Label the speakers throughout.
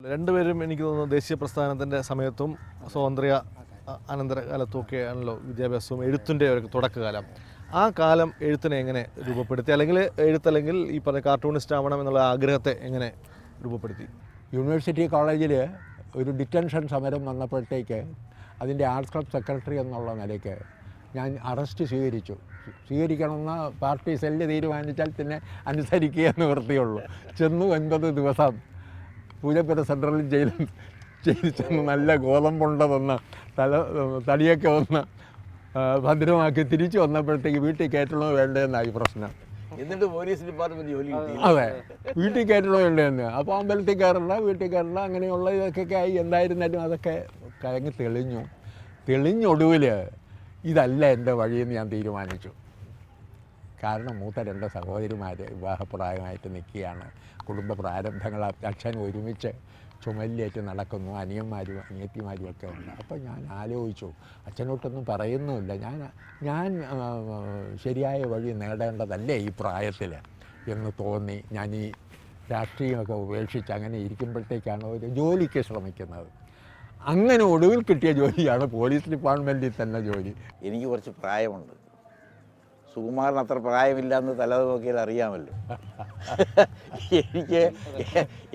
Speaker 1: രണ്ടുപേരും എനിക്ക് തോന്നുന്നു ദേശീയ പ്രസ്ഥാനത്തിൻ്റെ സമയത്തും സ്വാതന്ത്ര്യ അനന്തര കാലത്തുമൊക്കെ ആണല്ലോ വിദ്യാഭ്യാസവും എഴുത്തിൻ്റെ ഒരു തുടക്കകാലം. ആ കാലം എഴുത്തിനെ എങ്ങനെ രൂപപ്പെടുത്തി, അല്ലെങ്കിൽ എഴുത്തല്ലെങ്കിൽ ഈ പറഞ്ഞ കാർട്ടൂണിസ്റ്റ് ആവണം എന്നുള്ള ആഗ്രഹത്തെ എങ്ങനെ രൂപപ്പെടുത്തി?
Speaker 2: യൂണിവേഴ്സിറ്റി കോളേജിൽ ഒരു ഡിറ്റൻഷൻ സമരം വന്നപ്പോഴത്തേക്ക് അതിൻ്റെ ആർട്സ് ക്ലബ് സെക്രട്ടറി എന്നുള്ള നിലയ്ക്ക് ഞാൻ അറസ്റ്റ് സ്വീകരിക്കണമെന്ന് പാർട്ടി സെല്ല് തീരുമാനിച്ചാൽ പിന്നെ അനുസരിക്കുക നിവൃത്തിയുള്ളൂ. ചെന്നു 9 ദിവസം പൂജപ്പുര സെൻട്രൽ ജയിലിൽ ചെന്ന് നല്ല ഗോതമ്പുണ്ട വന്ന് തടിയൊക്കെ വന്ന് ഭദ്രമാക്കി തിരിച്ചു വന്നപ്പോഴത്തേക്ക് വീട്ടിൽ കയറ്റണോ വേണ്ടതെന്നായി പ്രശ്നം.
Speaker 3: എന്നിട്ട് പോലീസ് ഡിപ്പാർട്ട്മെൻറ്റ് ജോലി കിട്ടി.
Speaker 2: അതെ, വീട്ടിൽ കയറ്റണോ വേണ്ടതെന്ന്. അപ്പോൾ അമ്പലത്തിൽ കയറണ്ട, വീട്ടിൽ കയറണ്ട, അങ്ങനെയുള്ള ഇതൊക്കെ ആയി. എന്തായിരുന്നാലും അതൊക്കെ കഴിഞ്ഞ് തെളിഞ്ഞൊടുവിൽ ഇതല്ല എൻ്റെ വഴിയെന്ന് ഞാൻ തീരുമാനിച്ചു. കാരണം മൂത്ത 2 സഹോദരിമാർ വിവാഹപ്രായമായിട്ട് നിൽക്കുകയാണ്. കുടുംബ പ്രാരംഭങ്ങൾ അച്ഛൻ ഒരുമിച്ച് ചുമലിലേറ്റ് നടക്കുന്നു, അനിയന്മാരും അനിയത്തിമാരും ഒക്കെ ഉണ്ട്. അപ്പോൾ ഞാൻ ആലോചിച്ചു, അച്ഛനോട്ടൊന്നും പറയുന്നുമില്ല, ഞാൻ ശരിയായ വഴി നേടേണ്ടതല്ലേ ഈ പ്രായത്തിൽ എന്ന് തോന്നി. ഞാൻ ഈ രാഷ്ട്രീയമൊക്കെ ഉപേക്ഷിച്ച് അങ്ങനെ ഇരിക്കുമ്പോഴത്തേക്കാണ് ഒരു ജോലിക്ക് ശ്രമിക്കുന്നത്. അങ്ങനെ ഒടുവിൽ കിട്ടിയ ജോലിയാണ് പോലീസ് ഡിപ്പാർട്ട്മെൻറ്റിൽ തന്നെ ജോലി.
Speaker 3: എനിക്ക് കുറച്ച് പ്രായമുണ്ട്. സുകുമാരന് അത്ര പ്രായമില്ല തല നോക്കിയാൽ അറിയാമല്ലോ.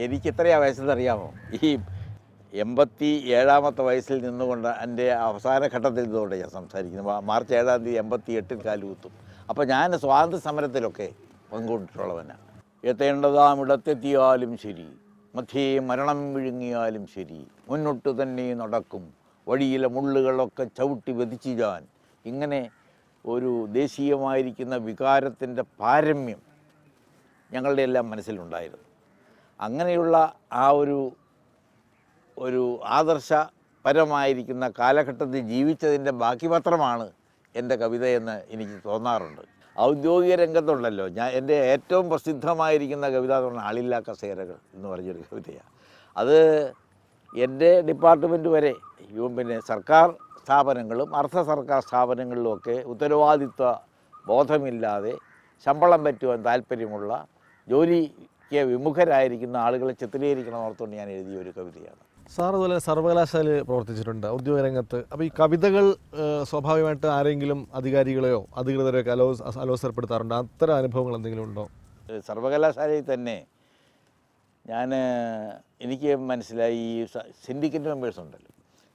Speaker 3: എനിക്ക് എത്രയാ വയസ്സെന്ന് അറിയാമോ? ഈ 87ാമത്തെ വയസ്സിൽ നിന്നുകൊണ്ട് എൻ്റെ അവസാന ഘട്ടത്തിൽ നിന്നുകൊണ്ട് ഞാൻ സംസാരിക്കുന്നത്. മാർച്ച് 7-ാം തീയതി 88-ൽ കാലുകുത്തും. അപ്പോൾ ഞാൻ സ്വാതന്ത്ര്യ സമരത്തിലൊക്കെ പങ്കുകൊണ്ടിട്ടുള്ളവനാണ്. എത്തേണ്ടതാം ഇടത്തെത്തിയാലും ശരി, മധ്യേ മരണം വിഴുങ്ങിയാലും ശരി, മുന്നോട്ട് തന്നെ നടക്കും, വഴിയിലെ മുള്ളുകളൊക്കെ ചവിട്ടി വധിച്ചു ഞാൻ. ഇങ്ങനെ ഒരു ദേശീയമായിരിക്കുന്ന വികാരത്തിൻ്റെ പാരമ്യം ഞങ്ങളുടെ എല്ലാം മനസ്സിലുണ്ടായിരുന്നു. അങ്ങനെയുള്ള ആ ഒരു ആദർശപരമായിരിക്കുന്ന കാലഘട്ടത്തിൽ ജീവിച്ചതിൻ്റെ ബാക്കി പത്രമാണ് എൻ്റെ കവിതയെന്ന് എനിക്ക് തോന്നാറുണ്ട്. ഔദ്യോഗിക രംഗത്തുണ്ടല്ലോ, എൻ്റെ ഏറ്റവും പ്രസിദ്ധമായിരിക്കുന്ന കവിത എന്ന് പറഞ്ഞാൽ ആളില്ലാ കസേരകൾ എന്ന് പറഞ്ഞൊരു കവിതയാണ്. അത് എൻ്റെ ഡിപ്പാർട്ട്മെൻറ്റ് വരെ പിന്നെ സർക്കാർ സ്ഥാപനങ്ങളും അർദ്ധ സർക്കാർ സ്ഥാപനങ്ങളിലുമൊക്കെ ഉത്തരവാദിത്വ ബോധമില്ലാതെ ശമ്പളം പറ്റുവാൻ താല്പര്യമുള്ള ജോലിക്ക് വിമുഖരായിരിക്കുന്ന ആളുകളെ ചിത്രീകരിക്കണമെന്നോർത്തുകൊണ്ട് ഞാൻ എഴുതിയ ഒരു കവിതയാണ്.
Speaker 1: സാർ അതുപോലെ സർവകലാശാലയിൽ പ്രവർത്തിച്ചിട്ടുണ്ട് ഔദ്യോഗിക രംഗത്ത്. അപ്പോൾ ഈ കവിതകൾ സ്വാഭാവികമായിട്ട് ആരെങ്കിലും അധികാരികളെയോ അധികൃതരെയൊക്കെ അലോസരപ്പെടുത്താറുണ്ട്. അത്തരം അനുഭവങ്ങൾ എന്തെങ്കിലും ഉണ്ടോ?
Speaker 3: സർവകലാശാലയിൽ തന്നെ എനിക്ക് മനസ്സിലായി, ഈ സിൻഡിക്കേറ്റ് മെമ്പേഴ്സ് ഉണ്ടല്ലോ,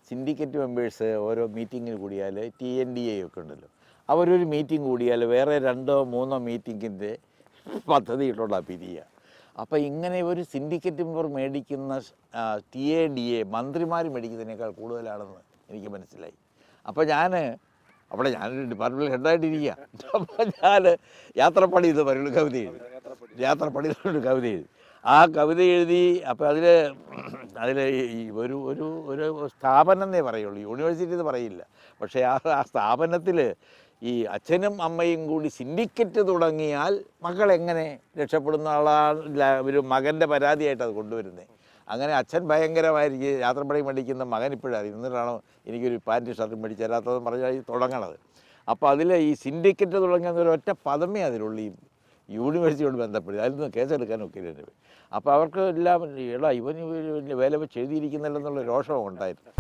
Speaker 3: സിൻഡിക്കേറ്റ് മെമ്പേഴ്സ് ഓരോ മീറ്റിങ്ങിന് കൂടിയാൽ TNDA ഒക്കെ ഉണ്ടല്ലോ, അവരൊരു മീറ്റിംഗ് കൂടിയാൽ വേറെ 2-3 മീറ്റിങ്ങിൻ്റെ പദ്ധതിയിട്ടുള്ള പിരിയുക. അപ്പോൾ ഇങ്ങനെ ഒരു സിൻഡിക്കേറ്റ് മെമ്പർ മേടിക്കുന്ന TADA മന്ത്രിമാർ മേടിക്കുന്നതിനേക്കാൾ കൂടുതലാണെന്ന് എനിക്ക് മനസ്സിലായി. അപ്പോൾ ഞാനൊരു ഡിപ്പാർട്ട്മെൻറ്റിൽ ഹെഡായിട്ടിരിക്കുക. അപ്പോൾ ഞാൻ യാത്രപ്പണി എന്ന് പറയുന്ന കവിത എഴുതി. ആ കവിത എഴുതി. അപ്പോൾ അതിൽ ഈ ഒരു സ്ഥാപനം എന്നേ പറയുള്ളൂ, യൂണിവേഴ്സിറ്റി എന്ന് പറയില്ല. പക്ഷേ ആ സ്ഥാപനത്തിൽ ഈ അച്ഛനും അമ്മയും കൂടി സിൻഡിക്കേറ്റ് തുടങ്ങിയാൽ മക്കളെങ്ങനെ രക്ഷപ്പെടുന്ന ആളാണ് ഒരു മകൻ്റെ പരാതിയായിട്ട് അത് കൊണ്ടുവരുന്നത്. അങ്ങനെ അച്ഛൻ ഭയങ്കരമായിരിക്കും യാത്രപ്പണി മേടിക്കുന്ന മകൻ ഇപ്പോഴറിയും, എന്നിട്ടാണോ എനിക്കൊരു പാൻറ്റും ഷർട്ടും മേടിച്ച് തരാത്തതെന്ന് പറഞ്ഞാൽ തുടങ്ങണത്. അപ്പോൾ അതിൽ ഈ സിൻഡിക്കേറ്റ് തുടങ്ങിയ ഒരൊറ്റ പദമേ അതിലുള്ളൂ ഈ യൂണിവേഴ്സിറ്റിയോട് ബന്ധപ്പെടുത്തി. അതിൽ നിന്ന് കേസെടുക്കാനൊക്കെ ഇല്ല. അപ്പോൾ അവർക്ക് എല്ലാം ഇവന് വേല വെച്ച് എഴുതിയിരിക്കുന്നില്ലെന്നുള്ള രോഷവും ഉണ്ടായിരുന്നു.